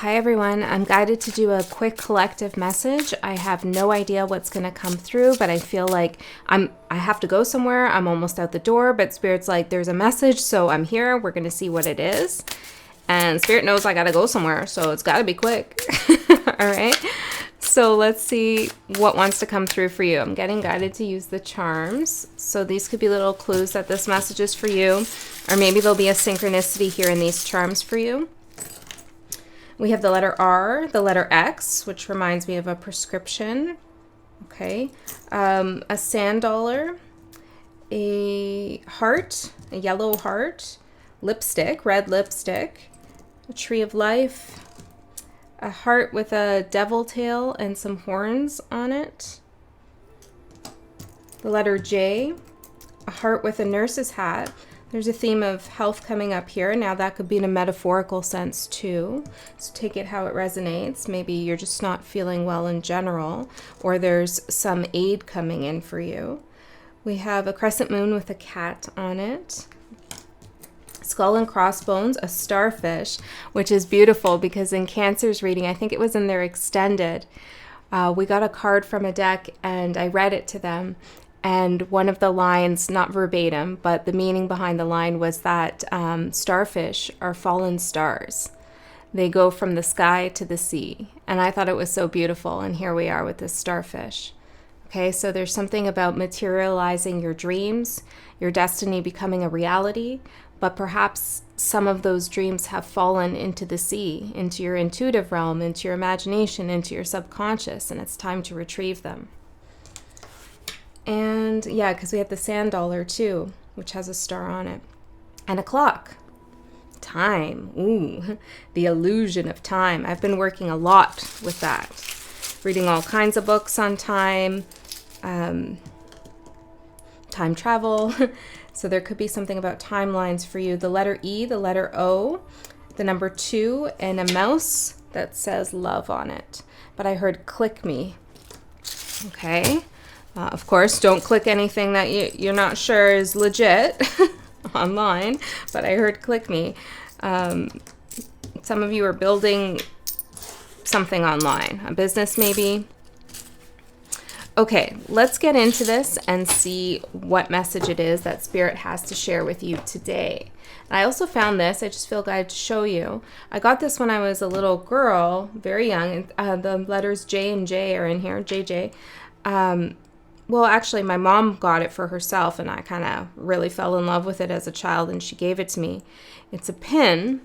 Hi everyone, I'm guided to do a quick collective message. I have no idea what's going to come through, but I feel like I have to go somewhere. I'm almost out the door, but Spirit's like, there's a message, so I'm here. We're going to see what it is. And Spirit knows I got to go somewhere, so it's got to be quick. All right. So let's see what wants to come through for you. I'm getting guided to use the charms. So these could be little clues that this message is for you, or maybe there'll be a synchronicity here in these charms for you. We have the letter R, the letter X, which reminds me of a prescription. Okay. A sand dollar, a heart, a yellow heart, lipstick, red lipstick, a tree of life, a heart with a devil tail and some horns on it. The letter J, a heart with a nurse's hat. There's a theme of health coming up here. Now that could be in a metaphorical sense too. So take it how it resonates. Maybe you're just not feeling well in general, or there's some aid coming in for you. We have a crescent moon with a cat on it. Skull and crossbones, a starfish, which is beautiful because in Cancer's reading, I think it was in their extended, we got a card from a deck and I read it to them. And one of the lines, not verbatim, but the meaning behind the line was that starfish are fallen stars. They go from the sky to the sea. And I thought it was so beautiful. And here we are with this starfish. Okay, so there's something about materializing your dreams, your destiny becoming a reality, but perhaps some of those dreams have fallen into the sea, into your intuitive realm, into your imagination, into your subconscious, and it's time to retrieve them. And yeah, because we have the sand dollar too, which has a star on it. And a clock. Time. Ooh, the illusion of time. I've been working a lot with that. Reading all kinds of books on time, time travel. So there could be something about timelines for you. The letter E, the letter O, the number 2, and a mouse that says love on it. But I heard click me. Okay. Of course, don't click anything that you're not sure is legit online, but I heard click me. Some of you are building something online, a business maybe. Okay, let's get into this and see what message it is that Spirit has to share with you today. I also found this, I just feel guided to show you. I got this when I was a little girl, very young. The letters J and J are in here, JJ. Well, actually, my mom got it for herself, and I kind of really fell in love with it as a child, and she gave it to me. It's a pin,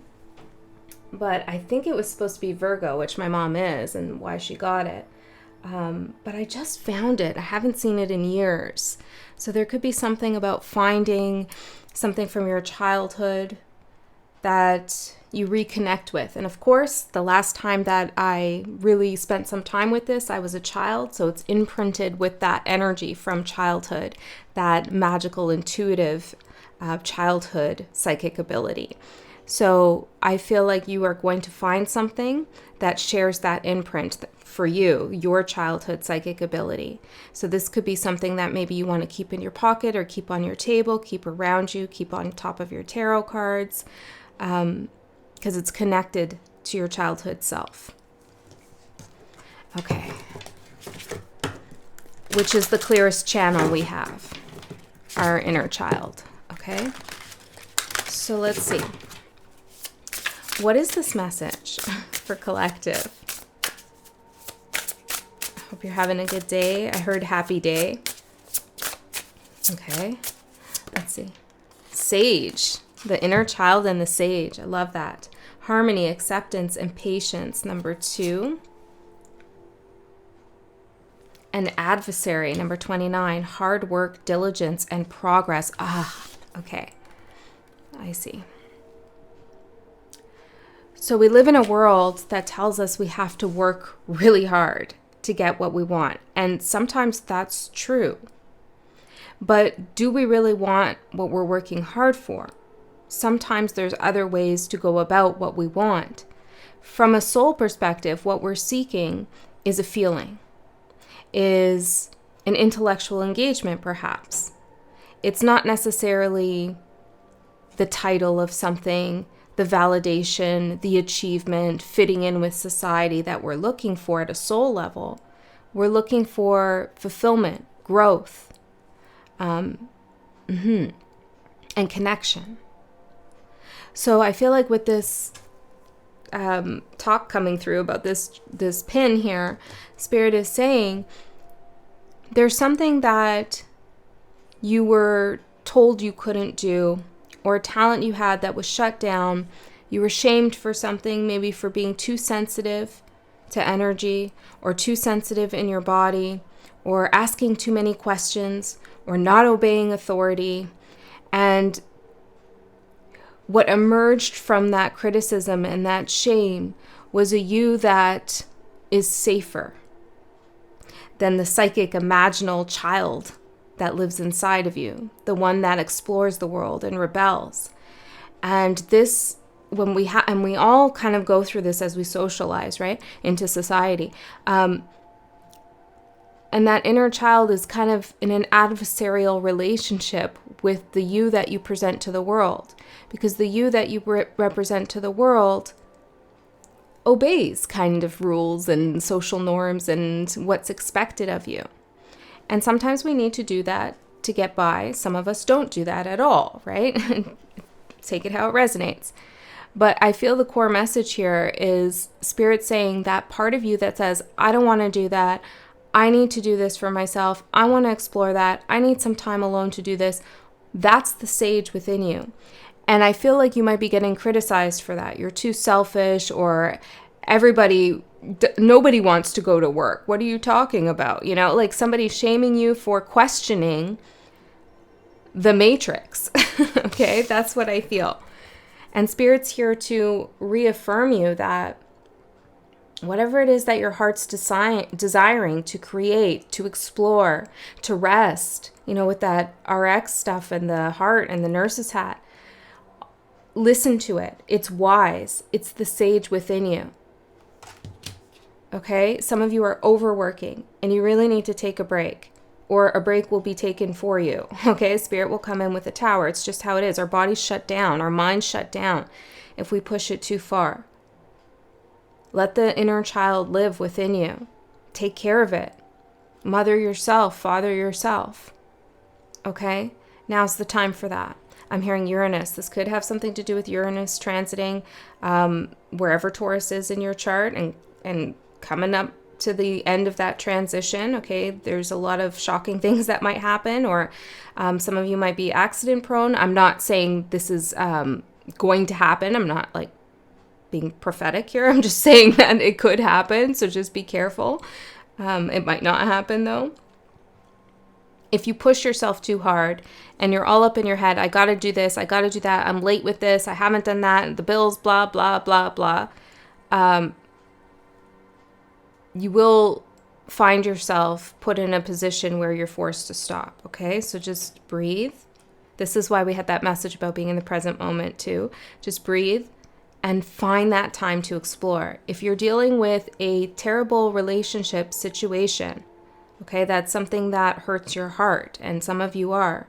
but I think it was supposed to be Virgo, which my mom is, and why she got it. But I just found it. I haven't seen it in years. So there could be something about finding something from your childhood that you reconnect with. And of course, the last time that I really spent some time with this, I was a child. So it's imprinted with that energy from childhood, that magical, intuitive childhood psychic ability. So I feel like you are going to find something that shares that imprint for you, your childhood psychic ability. So this could be something that maybe you want to keep in your pocket or keep on your table, keep around you, keep on top of your tarot cards, because it's connected to your childhood self. Okay. Which is the clearest channel we have, our inner child. Okay. So let's see. What is this message for collective? I hope you're having a good day. I heard happy day. Okay. Let's see. Sage. The inner child and the sage. I love that. Harmony, acceptance, and patience. Number 2. An adversary. Number 29. Hard work, diligence, and progress. Okay. I see. So we live in a world that tells us we have to work really hard to get what we want. And sometimes that's true. But do we really want what we're working hard for? Sometimes there's other ways to go about what we want. From a soul perspective, what we're seeking is a feeling, is an intellectual engagement, perhaps. It's not necessarily the title of something the validation, the achievement, fitting in with society that we're looking for at a soul level. We're looking for fulfillment, growth, and connection. So I feel like with this talk coming through about this pin here, Spirit is saying there's something that you were told you couldn't do, or a talent you had that was shut down. You were shamed for something, maybe for being too sensitive to energy, or too sensitive in your body, or asking too many questions, or not obeying authority. And what emerged from that criticism and that shame was a you that is safer than the psychic imaginal child that lives inside of you, the one that explores the world and rebels. And this, when and we all kind of go through this as we socialize, right, into society. And that inner child is kind of in an adversarial relationship with the you that you present to the world, because the you that you represent to the world obeys kind of rules and social norms and what's expected of you. And sometimes we need to do that to get by. Some of us don't do that at all, right? Take it how it resonates. But I feel the core message here is Spirit saying that part of you that says, I don't want to do that. I need to do this for myself. I want to explore that. I need some time alone to do this. That's the sage within you. And I feel like you might be getting criticized for that. You're too selfish, or nobody wants to go to work. What are you talking about? You know, like somebody shaming you for questioning the matrix. Okay, that's what I feel. And Spirit's here to reaffirm you that whatever it is that your heart's desiring to create, to explore, to rest, you know, with that RX stuff and the heart and the nurse's hat, listen to it. It's wise. It's the sage within you. Okay? Some of you are overworking and you really need to take a break, or a break will be taken for you. Okay? Spirit will come in with a tower. It's just how it is. Our bodies shut down. Our minds shut down if we push it too far. Let the inner child live within you. Take care of it. Mother yourself, father yourself. Okay? Now's the time for that. I'm hearing Uranus. This could have something to do with Uranus transiting wherever Taurus is in your chart and coming up to the end of that transition. Okay, there's a lot of shocking things that might happen, or some of you might be accident prone. I'm not saying this is going to happen. I'm not like being prophetic here. I'm just saying that it could happen. So just be careful. It might not happen though. If you push yourself too hard and you're all up in your head, I got to do this, I got to do that, I'm late with this, I haven't done that, the bills, blah, blah, blah, blah, you will find yourself put in a position where you're forced to stop, okay? So just breathe. This is why we had that message about being in the present moment too. Just breathe and find that time to explore. If you're dealing with a terrible relationship situation, okay, that's something that hurts your heart, and some of you are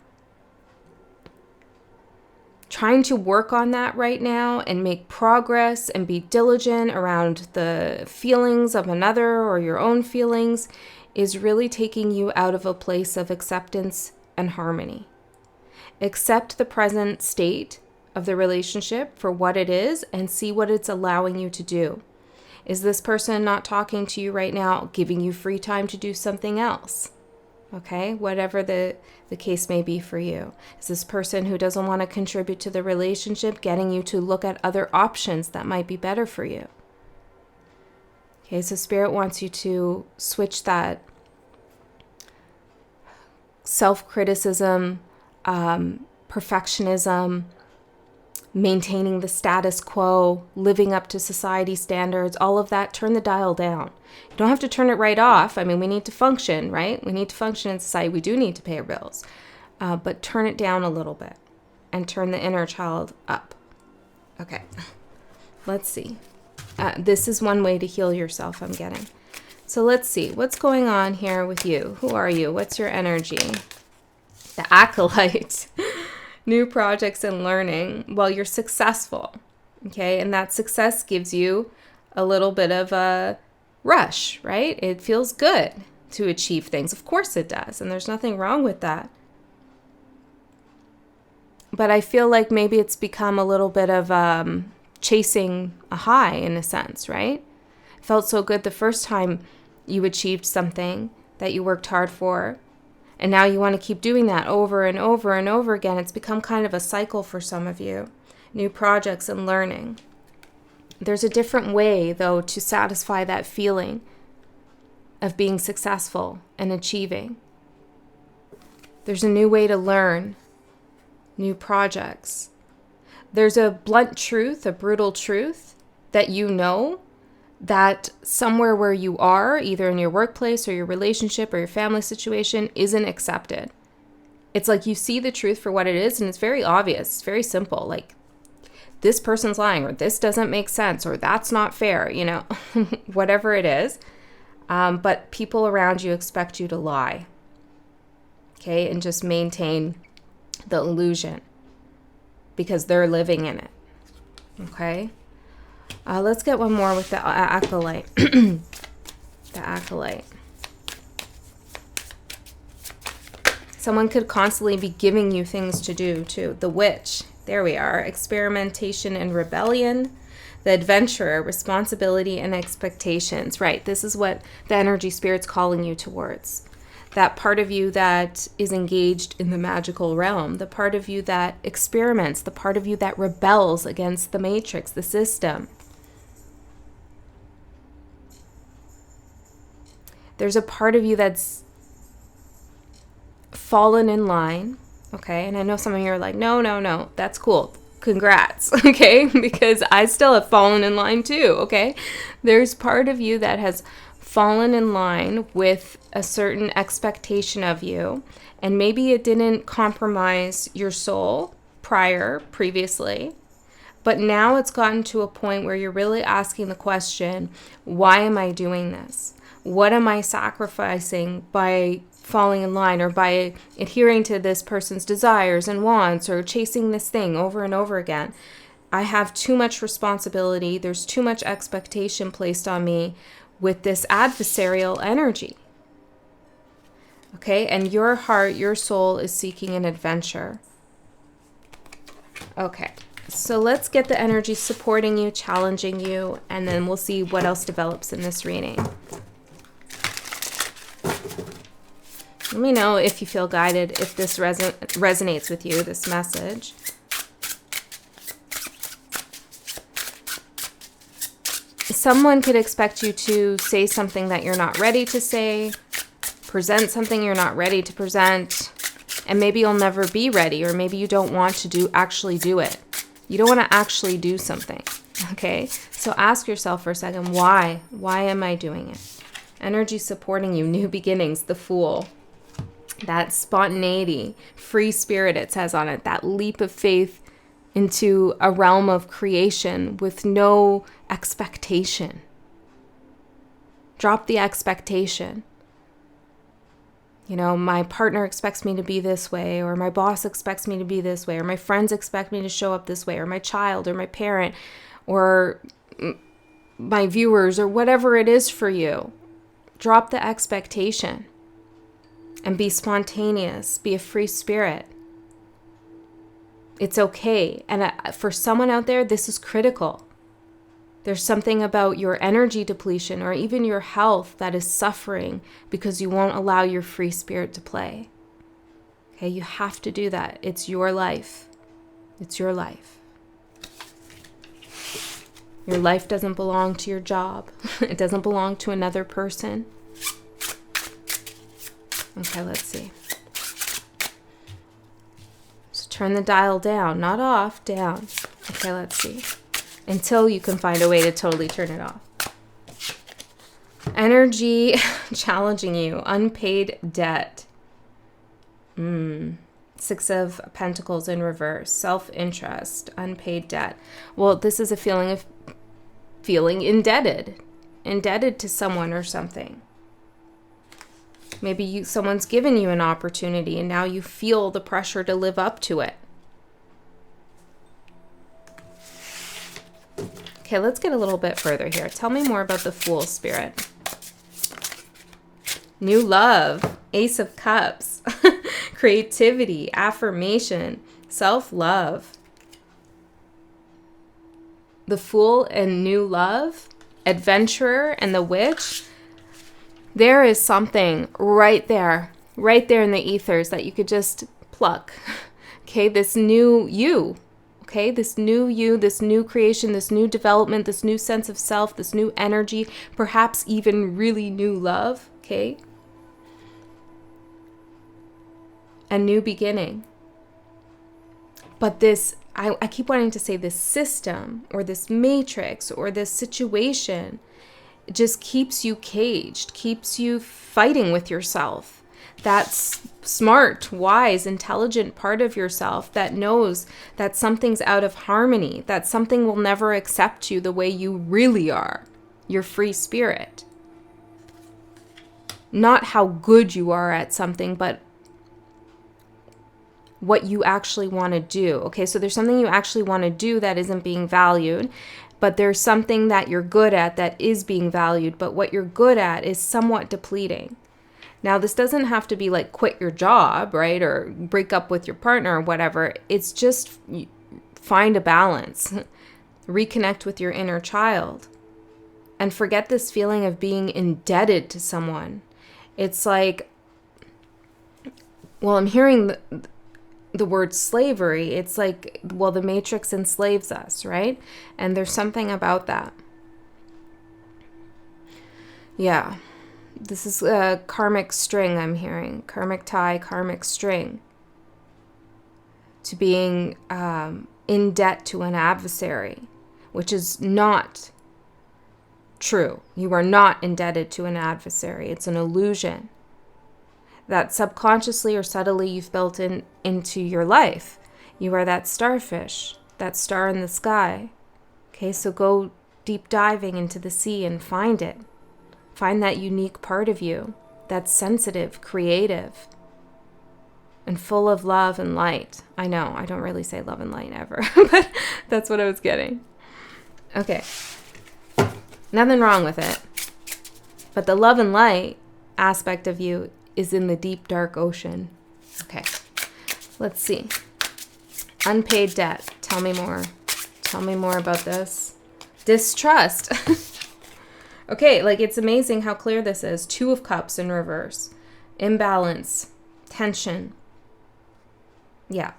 trying to work on that right now and make progress and be diligent around the feelings of another or your own feelings is really taking you out of a place of acceptance and harmony. Accept the present state of the relationship for what it is and see what it's allowing you to do. Is this person not talking to you right now, giving you free time to do something else? Okay, whatever the case may be for you. Is this person who doesn't want to contribute to the relationship getting you to look at other options that might be better for you? Okay, so Spirit wants you to switch that self-criticism, perfectionism, maintaining the status quo, living up to society standards, all of that, turn the dial down. You don't have to turn it right off. I mean, we need to function, right? We need to function in society. We do need to pay our bills. But turn it down a little bit and turn the inner child up. Okay, let's see. This is one way to heal yourself, I'm getting. So let's see. What's going on here with you? Who are you? What's your energy? The acolyte. New projects and learning. Well, you're successful. Okay, and that success gives you a little bit of a rush, right? It feels good to achieve things. Of course it does, and there's nothing wrong with that. But I feel like maybe it's become a little bit of chasing a high in a sense, right? It felt so good the first time you achieved something that you worked hard for. And now you want to keep doing that over and over and over again. It's become kind of a cycle for some of you. New projects and learning. There's a different way, though, to satisfy that feeling of being successful and achieving. There's a new way to learn. New projects. There's a blunt truth, a brutal truth that you know that somewhere where you are, either in your workplace or your relationship or your family situation, isn't accepted. It's like you see the truth for what it is, and it's very obvious. It's very simple. Like, this person's lying, or this doesn't make sense, or that's not fair, whatever it is. But people around you expect you to lie, okay, and just maintain the illusion because they're living in it, okay? Let's get one more with the acolyte. The acolyte. Someone could constantly be giving you things to do, too. The witch. There we are. Experimentation and rebellion. The adventurer. Responsibility and expectations. Right. This is what the energy spirit's calling you towards. That part of you that is engaged in the magical realm. The part of you that experiments. The part of you that rebels against the matrix, the system. There's a part of you that's fallen in line, okay? And I know some of you are like, no, that's cool. Congrats, okay? Because I still have fallen in line too, okay? There's part of you that has fallen in line with a certain expectation of you, and maybe it didn't compromise your soul previously, but now it's gotten to a point where you're really asking the question, why am I doing this? What am I sacrificing by falling in line or by adhering to this person's desires and wants or chasing this thing over and over again? I have too much responsibility. There's too much expectation placed on me with this adversarial energy. Okay, and your heart, your soul is seeking an adventure. Okay, so let's get the energy supporting you, challenging you, and then we'll see what else develops in this reading. Let me know if you feel guided, if this resonates with you, this message. Someone could expect you to say something that you're not ready to say, present something you're not ready to present, and maybe you'll never be ready, or maybe you don't want to actually do it. You don't want to actually do something, okay? So ask yourself for a second, why? Why am I doing it? Energy supporting you, new beginnings, the Fool. That spontaneity, free spirit, it says on it, that leap of faith into a realm of creation with no expectation. Drop the expectation. My partner expects me to be this way, or my boss expects me to be this way, or my friends expect me to show up this way, or my child, or my parent, or my viewers, or whatever it is for you. Drop the expectation. And be spontaneous. Be a free spirit. It's okay. And for someone out there, this is critical. There's something about your energy depletion or even your health that is suffering because you won't allow your free spirit to play. Okay, you have to do that. It's your life. It's your life. Your life doesn't belong to your job. It doesn't belong to another person. Okay, let's see. So turn the dial down, not off, down. Okay, let's see. Until you can find a way to totally turn it off. Energy challenging you, unpaid debt. Six of Pentacles in reverse, self-interest, unpaid debt. Well, this is a feeling of feeling indebted to someone or something. Maybe someone's given you an opportunity and now you feel the pressure to live up to it. Okay, let's get a little bit further here. Tell me more about the Fool, Spirit. New love, Ace of Cups, creativity, affirmation, self-love. The Fool and new love, Adventurer and the Witch. There is something right there in the ethers that you could just pluck. Okay, this new you. Okay, this new you, this new creation, this new development, this new sense of self, this new energy, perhaps even really new love. Okay, a new beginning. But this, I keep wanting to say this system or this matrix or this situation just keeps you caged, keeps you fighting with yourself. That smart, wise, intelligent part of yourself that knows that something's out of harmony, that something will never accept you the way you really are, your free spirit. Not how good you are at something, but what you actually want to do. Okay, so there's something you actually want to do that isn't being valued, but there's something that you're good at that is being valued, but what you're good at is somewhat depleting. Now, this doesn't have to be like quit your job, right? Or break up with your partner or whatever. It's just find a balance. Reconnect with your inner child. And forget this feeling of being indebted to someone. It's like, well, I'm hearing the word slavery. It's like, well, the matrix enslaves us, right? And there's something about that. Yeah. This is a karmic string I'm hearing. Karmic tie, karmic string. To being in debt to an adversary, which is not true. You are not indebted to an adversary. It's an illusion that subconsciously or subtly you've built into your life. You are that starfish, that star in the sky. Okay, so go deep diving into the sea and find it. Find that unique part of you that's sensitive, creative, and full of love and light. I know, I don't really say love and light ever, but that's what I was getting. Okay. Nothing wrong with it. But the love and light aspect of you is in the deep, dark ocean. Okay. Let's see. Unpaid debt. Tell me more. Tell me more about this. Distrust. Okay, like it's amazing how clear this is. 2 of Cups in reverse. Imbalance. Tension. Yeah.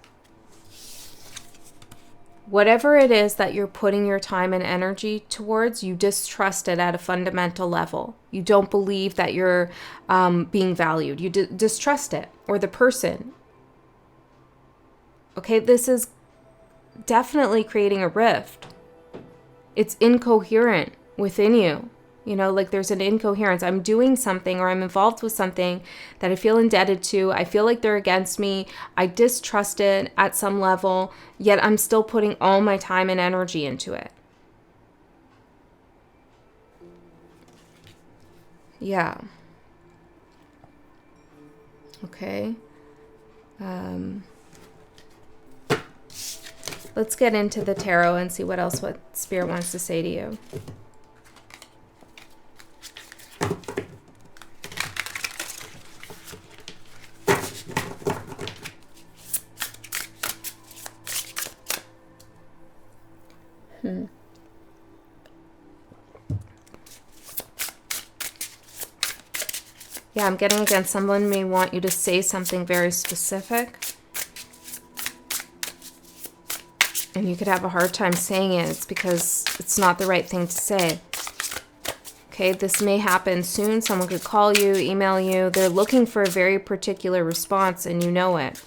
Whatever it is that you're putting your time and energy towards, you distrust it at a fundamental level. You don't believe that you're being valued. You distrust it or the person. Okay, this is definitely creating a rift. It's incoherent within you. You know, like there's an incoherence. I'm doing something or I'm involved with something that I feel indebted to. I feel like they're against me. I distrust it at some level, yet I'm still putting all my time and energy into it. Yeah. Okay. Let's get into the tarot and see what Spirit wants to say to you. Yeah, I'm getting again, someone may want you to say something very specific. And you could have a hard time saying it. It's because it's not the right thing to say. Okay, this may happen soon. Someone could call you, email you. They're looking for a very particular response and you know it.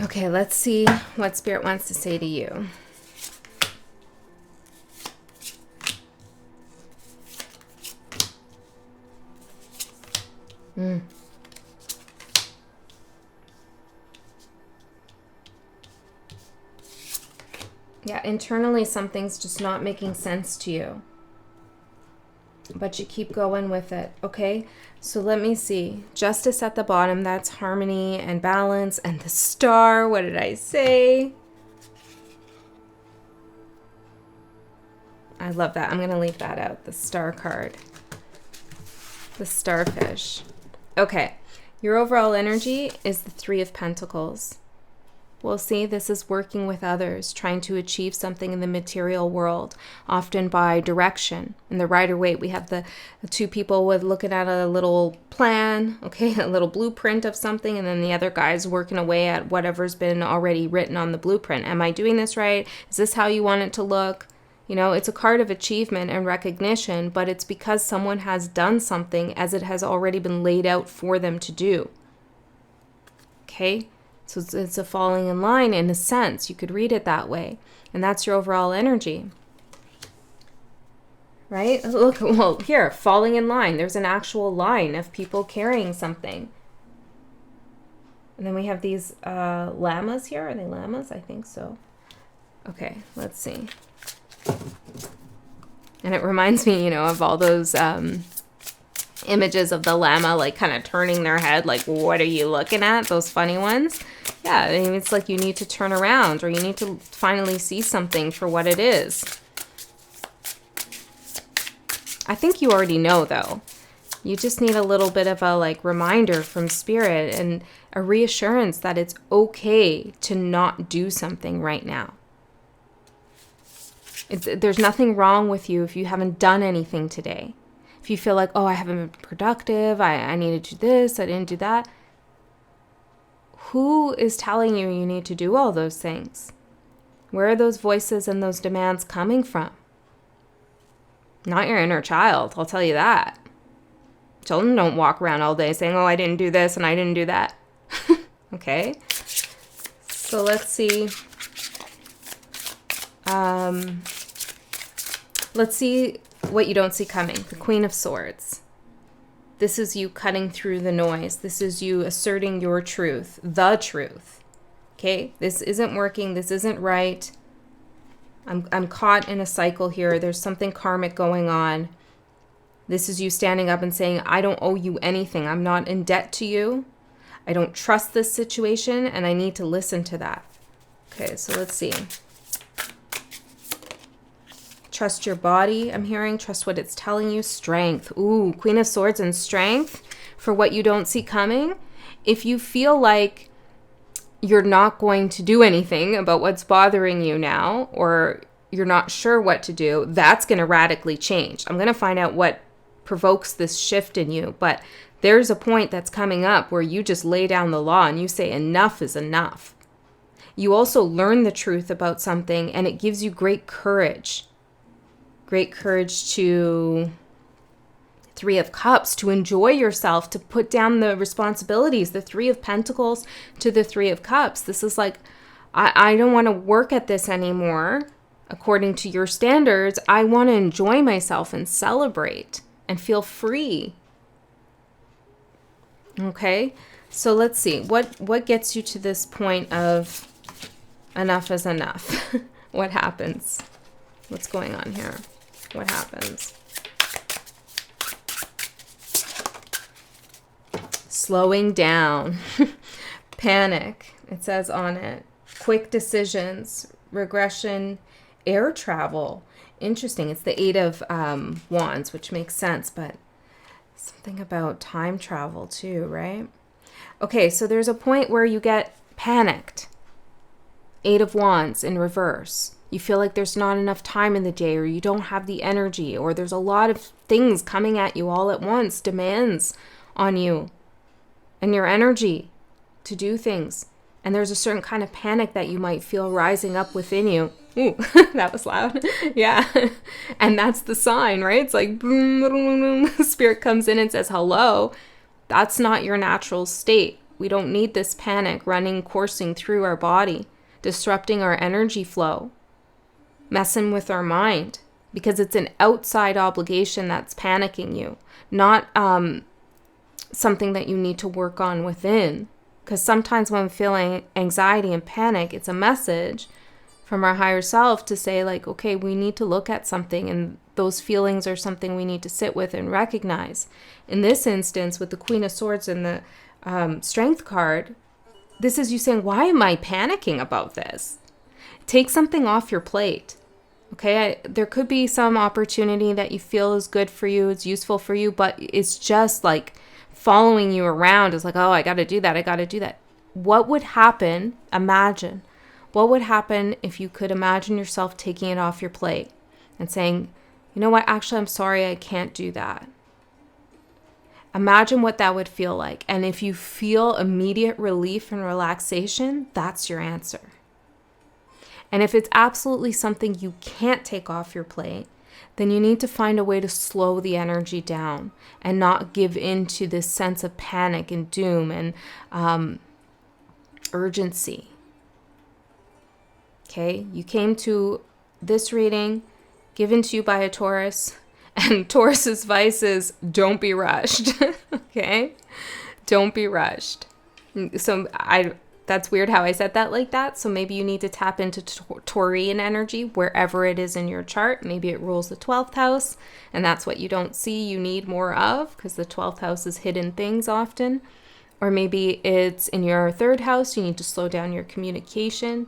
Okay, let's see what Spirit wants to say to you. Yeah, internally something's just not making sense to you. But you keep going with it, okay? So let me see. Justice at the bottom, that's harmony and balance. And the star, what did I say? I love that. I'm going to leave that out, the star card. The starfish. Okay, your overall energy is the Three of Pentacles. Well, see, this is working with others, trying to achieve something in the material world, often by direction. In the Rider-Waite, we have the two people with looking at a little plan, okay, a little blueprint of something, and then the other guy's working away at whatever's been already written on the blueprint. Am I doing this right? Is this how you want it to look? You know, it's a card of achievement and recognition, but it's because someone has done something as it has already been laid out for them to do. Okay? So it's a falling in line in a sense. You could read it that way. And that's your overall energy. Right? Look, well, here, falling in line. There's an actual line of people carrying something. And then we have these llamas here. Are they llamas? I think so. Okay, let's see. And it reminds me, you know, of all those images of the llama, like kind of turning their head, like, what are you looking at? Those funny ones. Yeah, I mean, it's like you need to turn around, or you need to finally see something for what it is. I think you already know, though. You just need a little bit of a like reminder from spirit and a reassurance that it's okay to not do something right now. There's nothing wrong with you if you haven't done anything today. If you feel like, oh, I haven't been productive, I need to do this, I didn't do that. Who is telling you you need to do all those things? Where are those voices and those demands coming from? Not your inner child, I'll tell you that. Children don't walk around all day saying, oh, I didn't do this and I didn't do that. Okay? So let's see. Let's see what you don't see coming. The Queen of Swords. This is you cutting through the noise. This is you asserting your truth, the truth. Okay? This isn't working. This isn't right. I'm caught in a cycle here. There's something karmic going on. This is you standing up and saying, I don't owe you anything. I'm not in debt to you. I don't trust this situation, and I need to listen to that. Okay, so let's see. Trust your body, I'm hearing. Trust what it's telling you. Strength. Ooh, Queen of Swords and strength for what you don't see coming. If you feel like you're not going to do anything about what's bothering you now, or you're not sure what to do, that's going to radically change. I'm going to find out what provokes this shift in you. But there's a point that's coming up where you just lay down the law and you say enough is enough. You also learn the truth about something, and it gives you great courage. Great courage to, Three of Cups, to enjoy yourself, to put down the responsibilities. The Three of Pentacles to the Three of Cups. This is like, I don't want to work at this anymore. According to your standards, I want to enjoy myself and celebrate and feel free. Okay, so let's see. What gets you to this point of enough is enough? What happens? What's going on here? What happens? Slowing down. Panic, it says on it. Quick decisions. Regression. Air travel. Interesting. It's the Eight of Wands, which makes sense, but something about time travel too, right? Okay, so there's a point where you get panicked. Eight of Wands in reverse. You feel like there's not enough time in the day, or you don't have the energy, or there's a lot of things coming at you all at once, demands on you and your energy to do things. And there's a certain kind of panic that you might feel rising up within you. Ooh, that was loud. Yeah. And that's the sign, right? It's like boom, boom, boom, boom. Spirit comes in and says, hello. That's not your natural state. We don't need this panic coursing through our body, disrupting our energy flow, messing with our mind, because it's an outside obligation that's panicking you, not something that you need to work on within. Because sometimes when I'm feeling anxiety and panic, it's a message from our higher self to say like, okay, we need to look at something, and those feelings are something we need to sit with and recognize. In this instance, with the Queen of Swords and the Strength card, this is you saying, why am I panicking about this? Take something off your plate. Okay, there could be some opportunity that you feel is good for you, it's useful for you, but it's just like following you around. It's like, oh, I got to do that. I got to do that. What would happen? Imagine. What would happen if you could imagine yourself taking it off your plate and saying, you know what, actually, I'm sorry, I can't do that. Imagine what that would feel like. And if you feel immediate relief and relaxation, that's your answer. And if it's absolutely something you can't take off your plate, then you need to find a way to slow the energy down and not give in to this sense of panic and doom and urgency. Okay, you came to this reading given to you by a Taurus, and Taurus's advice is don't be rushed. Okay, don't be rushed. So that's weird how I said that like that. So maybe you need to tap into Taurian energy wherever it is in your chart. Maybe it rules the 12th house, and that's what you don't see you need more of, because the 12th house is hidden things often. Or maybe it's in your 3rd house. You need to slow down your communication.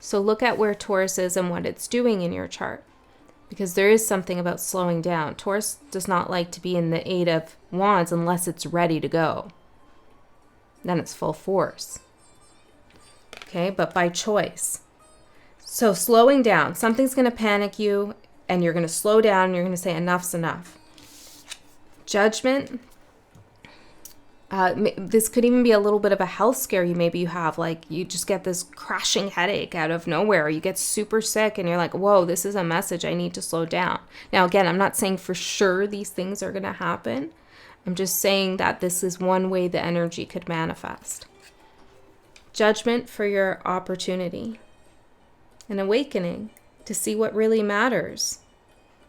So look at where Taurus is and what it's doing in your chart, because there is something about slowing down. Taurus does not like to be in the 8 of Wands unless it's ready to go. Then it's full force. Okay, but by choice. So slowing down, something's going to panic you, and you're going to slow down, and you're going to say enough's enough. Judgment. This could even be a little bit of a health scare you have, like you just get this crashing headache out of nowhere. You get super sick and you're like, whoa, this is a message. I need to slow down. Now, again, I'm not saying for sure these things are going to happen. I'm just saying that this is one way the energy could manifest. Judgment for your opportunity. An awakening to see what really matters.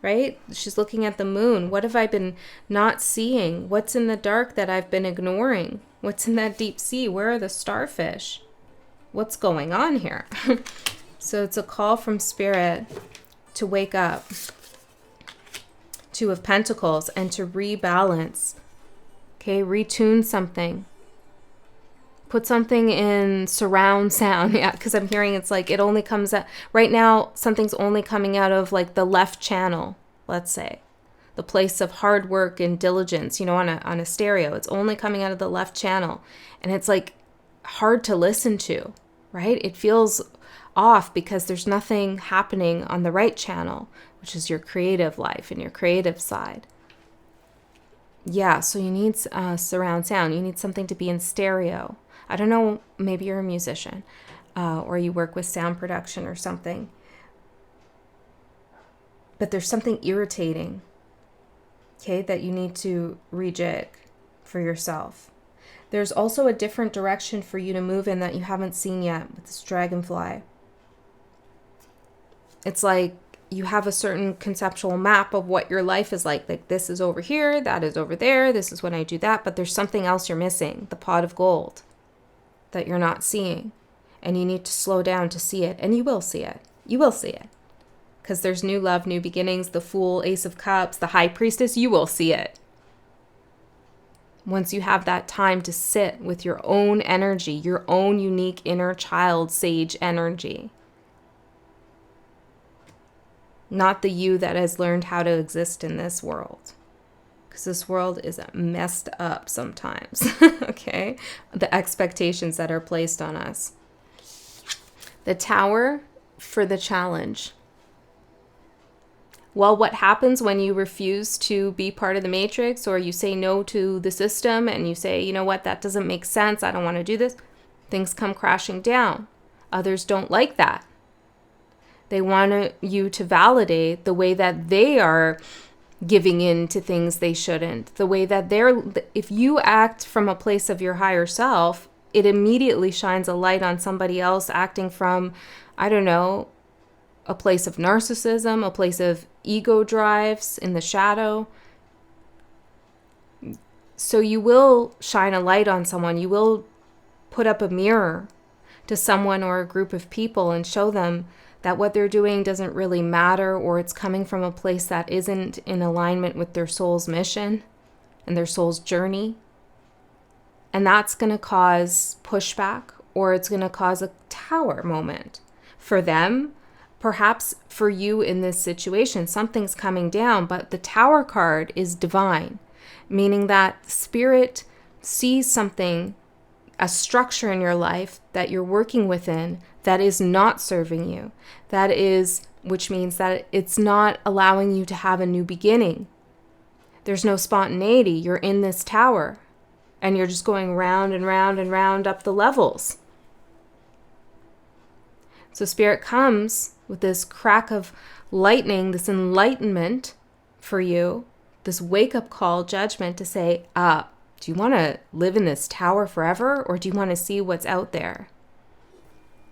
Right? She's looking at the moon. What have I been not seeing? What's in the dark that I've been ignoring? What's in that deep sea? Where are the starfish? What's going on here? So it's a call from Spirit to wake up. 2 of Pentacles, and to rebalance. Okay, retune something. Put something in surround sound. Yeah, because I'm hearing it's like it only comes out right now. Something's only coming out of like the left channel, let's say, the place of hard work and diligence. On a stereo, it's only coming out of the left channel, and it's like hard to listen to, right? It feels off because there's nothing happening on the right channel, which is your creative life and your creative side. Yeah, so you need surround sound. You need something to be in stereo. I don't know, maybe you're a musician or you work with sound production or something. But there's something irritating, okay, that you need to rejig for yourself. There's also a different direction for you to move in that you haven't seen yet with this dragonfly. It's like you have a certain conceptual map of what your life is like. Like this is over here, that is over there, this is when I do that, but there's something else you're missing, the pot of gold that you're not seeing, and you need to slow down to see it, and you will see it. You will see it, because there's new love, new beginnings, the Fool, Ace of Cups, the High Priestess. You will see it once you have that time to sit with your own energy, your own unique inner child sage energy, not the you that has learned how to exist in this world. Because this world is messed up sometimes, okay? The expectations that are placed on us. The Tower for the challenge. Well, what happens when you refuse to be part of the matrix, or you say no to the system and you say, you know what, that doesn't make sense, I don't want to do this? Things come crashing down. Others don't like that. They want you to validate the way that they are giving in to things they shouldn't, the way that if you act from a place of your higher self, it immediately shines a light on somebody else acting from, I don't know, a place of narcissism, a place of ego drives in the shadow. So you will shine a light on someone. You will put up a mirror to someone or a group of people and show them that what they're doing doesn't really matter, or it's coming from a place that isn't in alignment with their soul's mission and their soul's journey. And that's going to cause pushback, or it's going to cause a tower moment for them. Perhaps for you in this situation, something's coming down, but the tower card is divine, meaning that spirit sees something, a structure in your life that you're working within that is not serving you. Which means that it's not allowing you to have a new beginning. There's no spontaneity. You're in this tower and you're just going round and round and round up the levels. So Spirit comes with this crack of lightning, this enlightenment for you, this wake-up call, judgment to say, do you want to live in this tower forever, or do you want to see what's out there?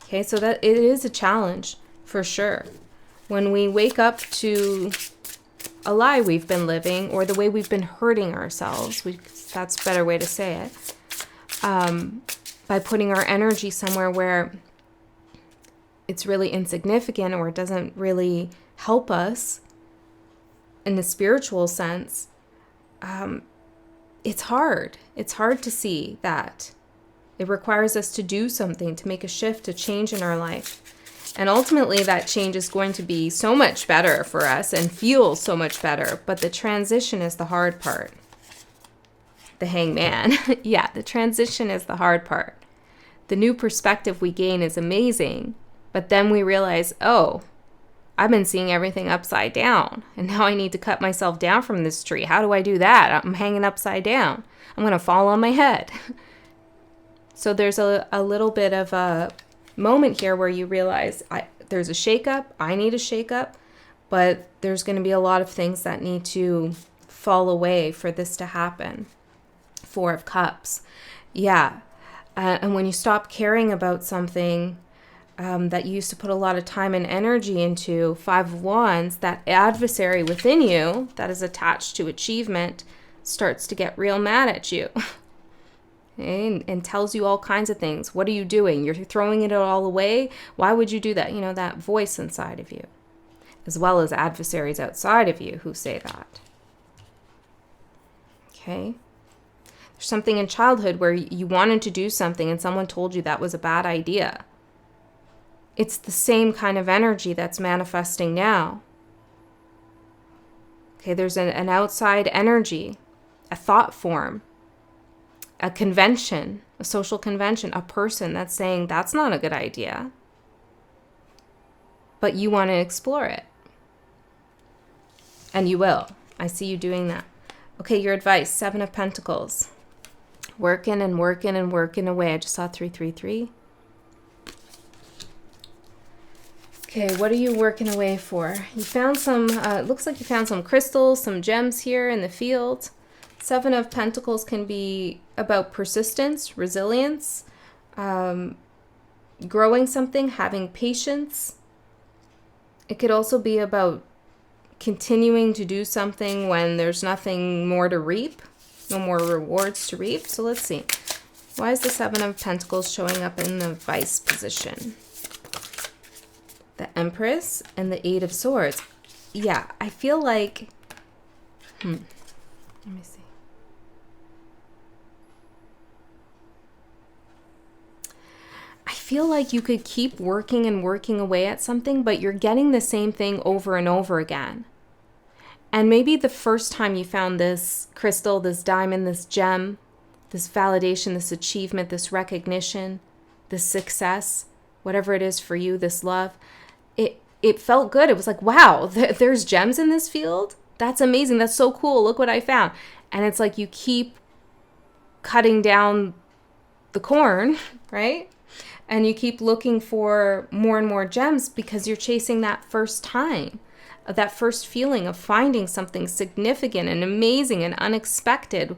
Okay, so that it is a challenge for sure. When we wake up to a lie we've been living, or the way we've been hurting ourselves, that's a better way to say it, by putting our energy somewhere where it's really insignificant, or it doesn't really help us in the spiritual sense, it's hard. It's hard to see that. It requires us to do something, to make a shift, a change in our life. And ultimately, that change is going to be so much better for us and feel so much better. But the transition is the hard part. The hangman. Yeah, the transition is the hard part. The new perspective we gain is amazing. But then we realize, I've been seeing everything upside down. And now I need to cut myself down from this tree. How do I do that? I'm hanging upside down. I'm going to fall on my head. So there's a little bit of a moment here where you realize there's a shakeup. I need a shakeup. But there's going to be a lot of things that need to fall away for this to happen. 4 of Cups. Yeah. And when you stop caring about something that you used to put a lot of time and energy into, 5 of Wands, that adversary within you that is attached to achievement starts to get real mad at you. And tells you all kinds of things. What are you doing? You're throwing it all away? Why would you do that? That voice inside of you, as well as adversaries outside of you who say that. Okay? There's something in childhood where you wanted to do something and someone told you that was a bad idea. It's the same kind of energy that's manifesting now. Okay, there's an outside energy, a thought form, a convention, a social convention, a person that's saying that's not a good idea, but you want to explore it. And you will. I see you doing that. Okay, your advice, 7 of Pentacles. Working and working and working away. I just saw 333. Okay, what are you working away for? You found some, it looks like you found some crystals, some gems here in the field. 7 of Pentacles can be about persistence, resilience, growing something, having patience. It could also be about continuing to do something when there's nothing more to reap, no more rewards to reap. So let's see. Why is the 7 of Pentacles showing up in the vice position? The Empress and the 8 of Swords. Yeah, I feel like... Let me see. I feel like you could keep working and working away at something, but you're getting the same thing over and over again. And maybe the first time you found this crystal, this diamond, this gem, this validation, this achievement, this recognition, this success, whatever it is for you, this love, it felt good. It was like, wow, there's gems in this field? That's amazing. That's so cool. Look what I found. And it's like you keep cutting down the corn, right? And you keep looking for more and more gems because you're chasing that first time, that first feeling of finding something significant and amazing and unexpected.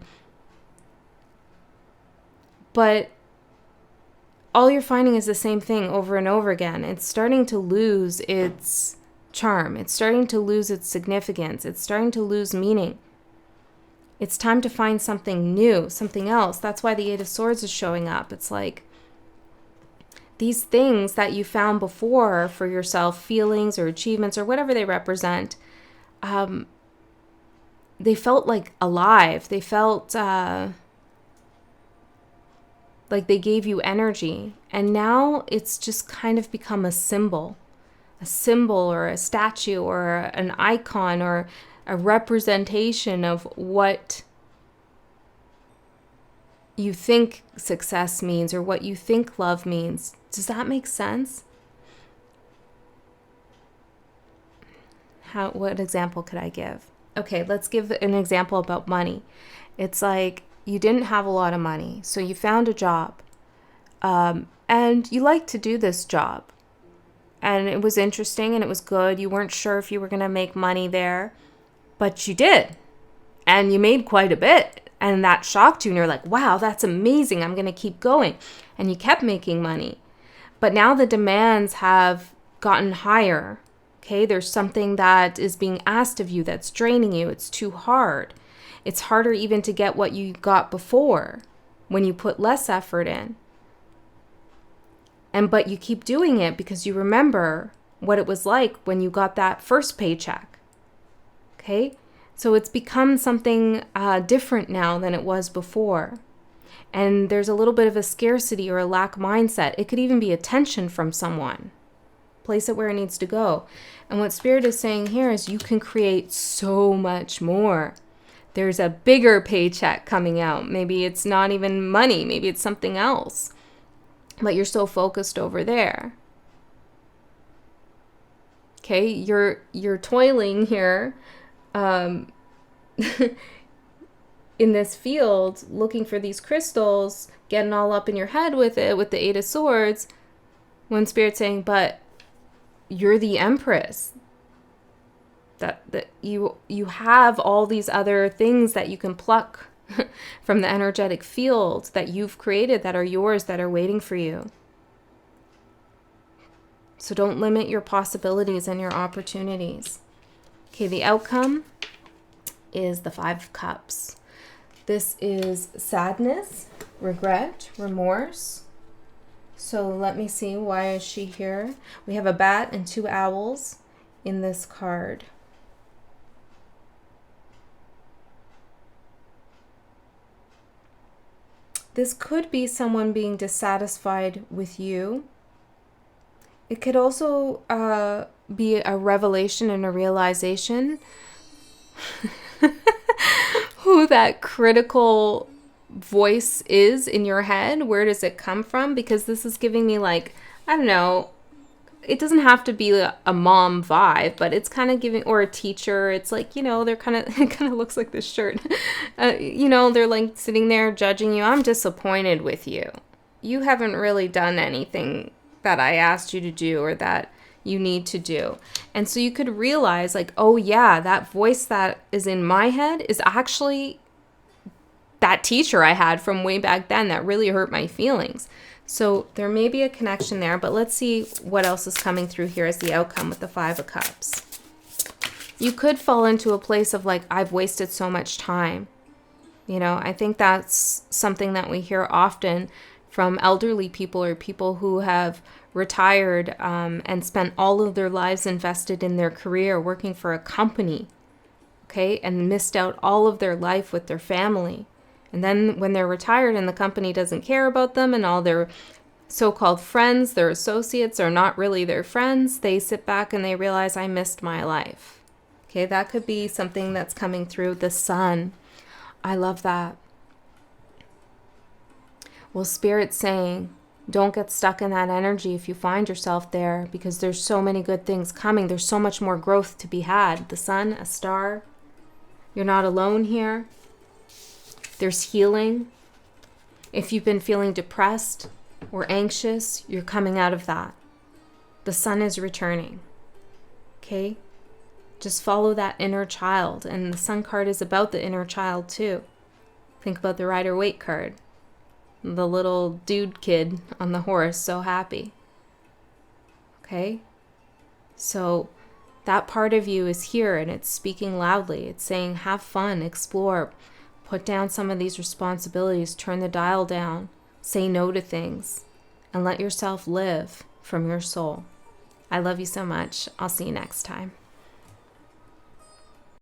But all you're finding is the same thing over and over again. It's starting to lose its charm. It's starting to lose its significance. It's starting to lose meaning. It's time to find something new, something else. That's why the 8 of Swords is showing up. It's like these things that you found before for yourself, feelings or achievements or whatever they represent, they felt like alive. They felt like they gave you energy. And now it's just kind of become a symbol or a statue or an icon or a representation of what you think success means or what you think love means. Does that make sense? What example could I give? Okay, let's give an example about money. It's like you didn't have a lot of money, so you found a job, and you liked to do this job, and it was interesting and it was good. You weren't sure if you were going to make money there, but you did, and you made quite a bit, and that shocked you, and you're like, wow, that's amazing, I'm going to keep going, and you kept making money. But now the demands have gotten higher. Okay, there's something that is being asked of you that's draining you. It's too hard. It's harder even to get what you got before when you put less effort in. But you keep doing it because you remember what it was like when you got that first paycheck. Okay, so it's become something different now than it was before. And there's a little bit of a scarcity or a lack mindset. It could even be a tension from someone. Place it where it needs to go. And what Spirit is saying here is you can create so much more. There's a bigger paycheck coming out. Maybe it's not even money. Maybe it's something else. But you're so focused over there. Okay, you're toiling here in this field, looking for these crystals, getting all up in your head with it, with the Eight of Swords, when Spirit's saying, but you're the Empress. That you have all these other things that you can pluck from the energetic field that you've created, that are yours, that are waiting for you. So don't limit your possibilities and your opportunities. Okay, the outcome is the Five of Cups. This is sadness, regret, remorse. So let me see, why is she here? We have a bat and two owls in this card. This could be someone being dissatisfied with you. It could also be a revelation and a realization who that critical voice is in your head. Where does it come from? Because this is giving me like, I don't know, it doesn't have to be a mom vibe, but it's kind of giving, or a teacher. It's like, you know, they're kind of, it kind of looks like this shirt. You know, they're like sitting there judging you. I'm disappointed with you. You haven't really done anything that I asked you to do or that you need to do. And so you could realize like, oh yeah, that voice that is in my head is actually that teacher I had from way back then that really hurt my feelings. So there may be a connection there, but let's see what else is coming through here as the outcome with the Five of Cups. You could fall into a place of like, I've wasted so much time. You know, I think that's something that we hear often from elderly people or people who have retired and spent all of their lives invested in their career working for a company, okay, and missed out all of their life with their family. And then when they're retired and the company doesn't care about them and all their so-called friends, their associates are not really their friends, they sit back and they realize, I missed my life. Okay, that could be something that's coming through the Sun. I love that. Well, Spirit's saying, don't get stuck in that energy if you find yourself there, because there's so many good things coming. There's so much more growth to be had. The sun, a star. You're not alone here. There's healing. If you've been feeling depressed or anxious, you're coming out of that. The sun is returning. Okay? Just follow that inner child. And the sun card is about the inner child too. Think about the Rider-Waite card. The little dude kid on the horse, so happy. Okay? So that part of you is here and it's speaking loudly. It's saying, have fun, explore, put down some of these responsibilities, turn the dial down, say no to things, and let yourself live from your soul. I love you so much. I'll see you next time.